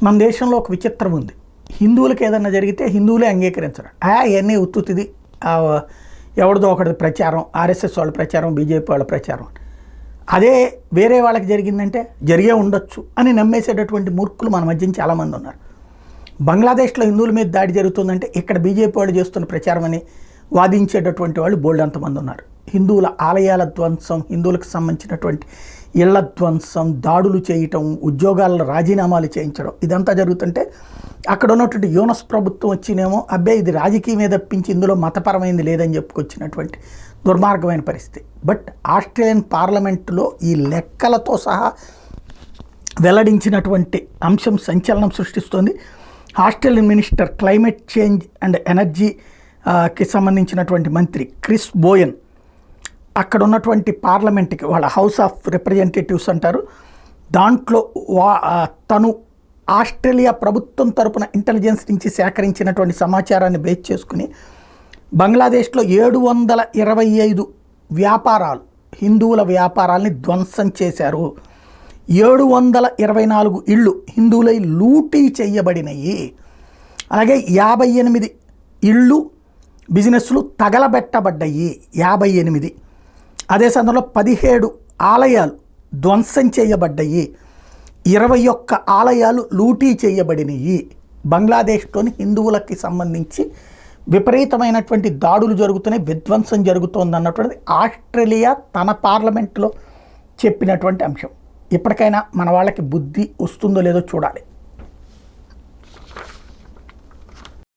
మన దేశంలో ఒక విచిత్రం ఉంది. హిందువులకు ఏదన్నా జరిగితే హిందువులే అంగీకరించరు. ఇవన్నీ ఉత్తుతిది, ఎవరిదో ఒకటి ప్రచారం, ఆర్ఎస్ఎస్ వాళ్ళ ప్రచారం, బీజేపీ వాళ్ళ ప్రచారం. అదే వేరే వాళ్ళకి జరిగిందంటే జరిగే ఉండొచ్చు అని నమ్మేసేటటువంటి మూర్ఖులు మన మధ్య చాలామంది ఉన్నారు. బంగ్లాదేశ్లో హిందువుల మీద దాడి జరుగుతుందంటే ఇక్కడ బీజేపీ వాళ్ళు చేస్తున్న ప్రచారం అని వాదించేటటువంటి వాళ్ళు బోల్డ్ అంతమంది ఉన్నారు. హిందువుల ఆలయాల ధ్వంసం, హిందువులకు సంబంధించినటువంటి ఇళ్ల ధ్వంసం, దాడులు చేయటం, ఉద్యోగాల్లో రాజీనామాలు చేయించడం, ఇదంతా జరుగుతుంటే అక్కడ ఉన్నటువంటి యూనస్ ప్రభుత్వం వచ్చినేమో అబ్బాయి ఇది రాజకీయమే తప్పించి ఇందులో మతపరమైంది లేదని చెప్పుకొచ్చినటువంటి దుర్మార్గమైన పరిస్థితి. బట్ ఆస్ట్రేలియన్ పార్లమెంటులో ఈ లెక్కలతో సహా వెల్లడించినటువంటి అంశం సంచలనం సృష్టిస్తోంది. Australian minister climate change and ఎనర్జీకి సంబంధించినటువంటి మంత్రి క్రిస్ బోయన్ అక్కడ ఉన్నటువంటి పార్లమెంట్కి, వాళ్ళ హౌస్ ఆఫ్ రిప్రజెంటేటివ్స్ అంటారు, దాంట్లో తను ఆస్ట్రేలియా ప్రభుత్వం తరపున ఇంటెలిజెన్స్ నుంచి సేకరించినటువంటి సమాచారాన్ని బేస్ చేసుకుని బంగ్లాదేశ్లో 725 వ్యాపారాలు, హిందువుల వ్యాపారాలని ధ్వంసం చేశారు. 724 ఇళ్ళు హిందువులై లూటీ చేయబడినవి. అలాగే 58 ఇళ్ళు, బిజినెస్లు తగలబెట్టబడ్డాయి. 58. అదే సందర్భంలో 17 ఆలయాలు ధ్వంసం చేయబడ్డాయి. 21 ఆలయాలు లూటీ చేయబడినవి. బంగ్లాదేశ్లోని హిందువులకి సంబంధించి విపరీతమైనటువంటి దాడులు జరుగుతున్నాయి, విధ్వంసం జరుగుతోంది అన్నటువంటిది ఆస్ట్రేలియా తన పార్లమెంట్లో చెప్పినటువంటి అంశం. ఇప్పటికైనా మన వాళ్ళకి బుద్ధి వస్తుందో లేదో చూడాలి.